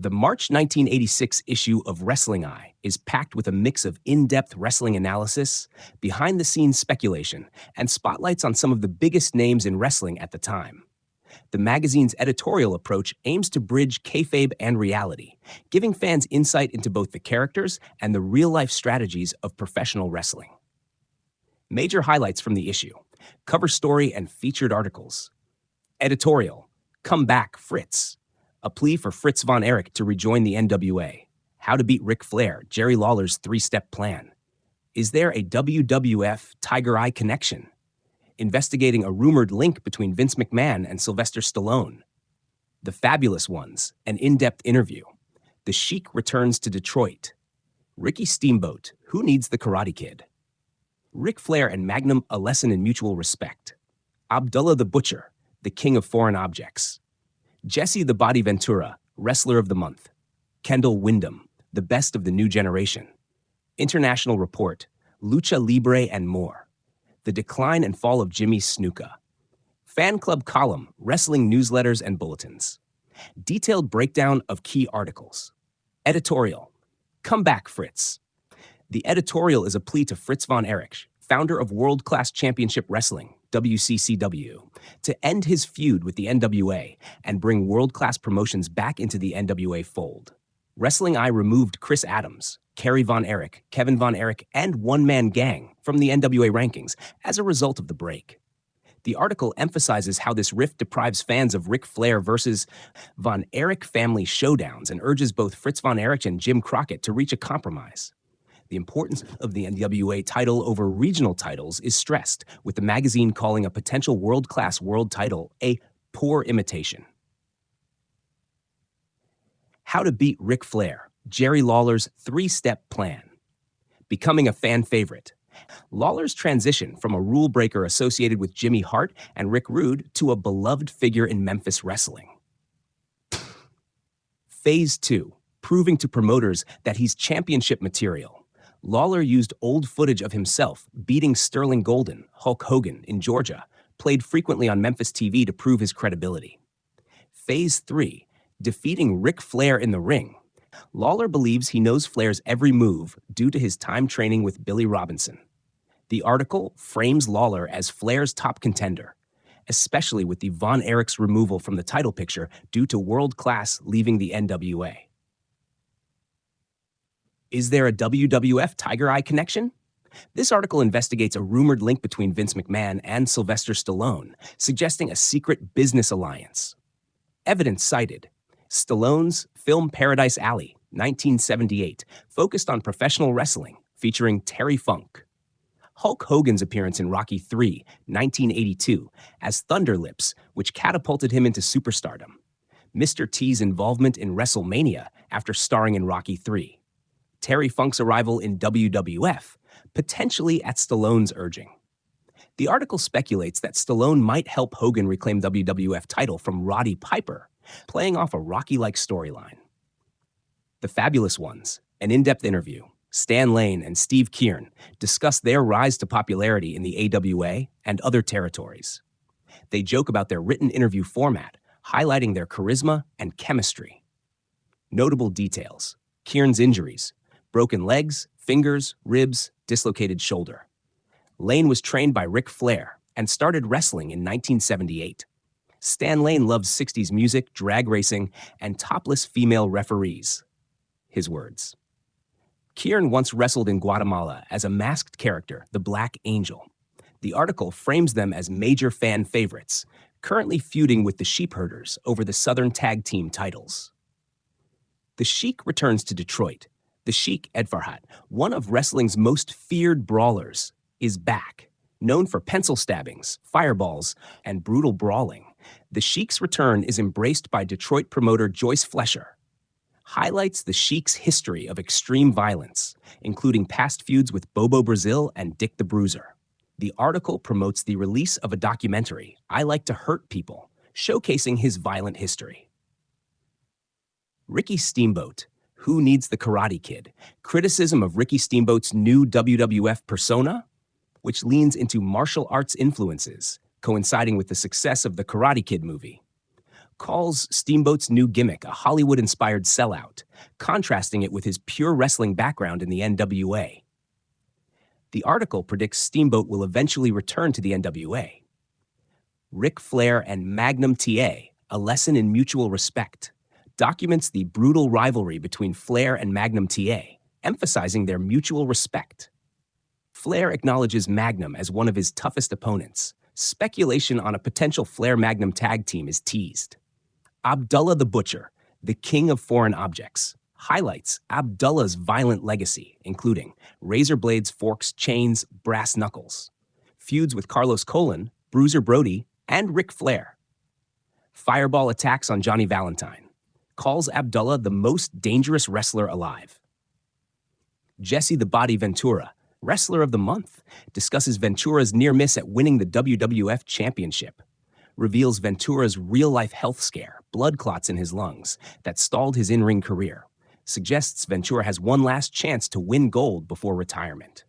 The March 1986 issue of Wrestling Eye is packed with a mix of in-depth wrestling analysis, behind-the-scenes speculation, and spotlights on some of the biggest names in wrestling at the time. The magazine's editorial approach aims to bridge kayfabe and reality, giving fans insight into both the characters and the real-life strategies of professional wrestling. Major highlights from the issue: cover story and featured articles. Editorial: Come Back, Fritz. A plea for Fritz von Erich to rejoin the NWA. How to beat Ric Flair, Jerry Lawler's three-step plan. Is there a WWF Tiger Eye connection? Investigating a rumored link between Vince McMahon and Sylvester Stallone. The Fabulous Ones, an in-depth interview. The Sheik returns to Detroit. Ricky Steamboat, who needs the Karate Kid? Ric Flair and Magnum, a lesson in mutual respect. Abdullah the Butcher, the king of foreign objects. Jesse the Body Ventura, Wrestler of the Month. Kendall Windham, the best of the new generation. International Report, Lucha Libre and more. The decline and fall of Jimmy Snuka. Fan Club column, wrestling newsletters and bulletins. Detailed breakdown of key articles. Editorial: Come Back, Fritz. The editorial is a plea to Fritz von Erich, founder of World Class Championship Wrestling, WCCW, to end his feud with the NWA and bring world-class promotions back into the NWA fold. Wrestling Eye removed Chris Adams, Kerry Von Erich, Kevin Von Erich, and One Man Gang from the NWA rankings as a result of the break. The article emphasizes how this rift deprives fans of Ric Flair versus Von Erich family showdowns and urges both Fritz Von Erich and Jim Crockett to reach a compromise. The importance of the NWA title over regional titles is stressed, with the magazine calling a potential world-class world title a poor imitation. How to beat Ric Flair, Jerry Lawler's three-step plan. Becoming a fan favorite. Lawler's transition from a rule breaker associated with Jimmy Hart and Rick Rude to a beloved figure in Memphis wrestling. Phase 2, proving to promoters that he's championship material. Lawler used old footage of himself beating Sterling Golden, Hulk Hogan, in Georgia, played frequently on Memphis TV to prove his credibility. Phase 3, defeating Ric Flair in the ring. Lawler believes he knows Flair's every move due to his time training with Billy Robinson. The article frames Lawler as Flair's top contender, especially with the Von Erich's removal from the title picture due to World Class leaving the NWA. Is there a WWF Tiger Eye connection? This article investigates a rumored link between Vince McMahon and Sylvester Stallone, suggesting a secret business alliance. Evidence cited: Stallone's film Paradise Alley, 1978, focused on professional wrestling, featuring Terry Funk. Hulk Hogan's appearance in Rocky III, 1982, as Thunder Lips, which catapulted him into superstardom. Mr. T's involvement in WrestleMania after starring in Rocky III. Terry Funk's arrival in WWF, potentially at Stallone's urging. The article speculates that Stallone might help Hogan reclaim WWF title from Roddy Piper, playing off a Rocky-like storyline. The Fabulous Ones, an in-depth interview. Stan Lane and Steve Keirn discuss their rise to popularity in the AWA and other territories. They joke about their written interview format, highlighting their charisma and chemistry. Notable details: Keirn's injuries, broken legs, fingers, ribs, dislocated shoulder. Lane was trained by Ric Flair and started wrestling in 1978. Stan Lane loves 60s music, drag racing, and topless female referees. His words. Keirn once wrestled in Guatemala as a masked character, the Black Angel. The article frames them as major fan favorites, currently feuding with the Sheepherders over the Southern Tag Team titles. The Sheik returns to Detroit. The Sheik, Ed Farhat, one of wrestling's most feared brawlers, is back. Known for pencil stabbings, fireballs, and brutal brawling, the Sheik's return is embraced by Detroit promoter Joyce Flesher. Highlights the Sheik's history of extreme violence, including past feuds with Bobo Brazil and Dick the Bruiser. The article promotes the release of a documentary, I Like to Hurt People, showcasing his violent history. Ricky Steamboat, Who Needs the Karate Kid? Criticism of Ricky Steamboat's new WWF persona, which leans into martial arts influences, coinciding with the success of the Karate Kid movie. calls Steamboat's new gimmick a Hollywood-inspired sellout, contrasting it with his pure wrestling background in the NWA. The article predicts Steamboat will eventually return to the NWA. Ric Flair and Magnum TA, A Lesson in Mutual Respect, documents the brutal rivalry between Flair and Magnum TA, emphasizing their mutual respect. Flair acknowledges Magnum as one of his toughest opponents. Speculation on a potential Flair-Magnum tag team is teased. Abdullah the Butcher, the king of foreign objects, highlights Abdullah's violent legacy, including razor blades, forks, chains, brass knuckles, feuds with Carlos Colon, Bruiser Brody, and Ric Flair. Fireball attacks on Johnny Valentine, calls Abdullah the most dangerous wrestler alive. Jesse the Body Ventura, Wrestler of the Month, discusses Ventura's near miss at winning the WWF Championship, reveals Ventura's real-life health scare, blood clots in his lungs, that stalled his in-ring career, suggests Ventura has one last chance to win gold before retirement.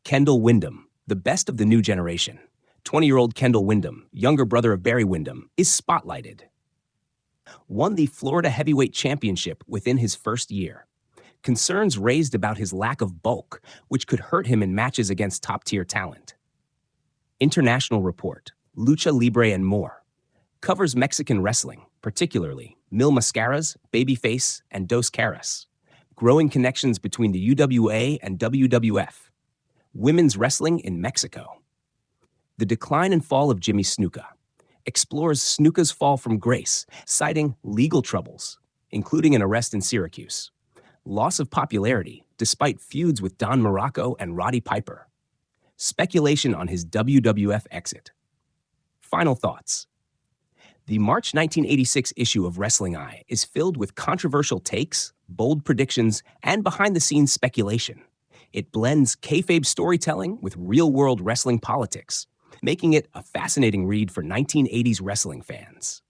Kendall Windham, the best of the new generation. 20-year-old Kendall Windham, younger brother of Barry Windham, is spotlighted. Won the Florida Heavyweight Championship within his first year. Concerns raised about his lack of bulk, which could hurt him in matches against top-tier talent. International Report, Lucha Libre and More, covers Mexican wrestling, particularly Mil Mascaras, Babyface, and Dos Caras, growing connections between the UWA and WWF, women's wrestling in Mexico. The Decline and Fall of Jimmy Snuka explores Snuka's fall from grace, citing legal troubles, including an arrest in Syracuse, loss of popularity despite feuds with Don Morocco and Roddy Piper, speculation on his WWF exit. Final thoughts. The March 1986 issue of Wrestling Eye is filled with controversial takes, bold predictions, and behind-the-scenes speculation. It blends kayfabe storytelling with real-world wrestling politics, making it a fascinating read for 1980s wrestling fans.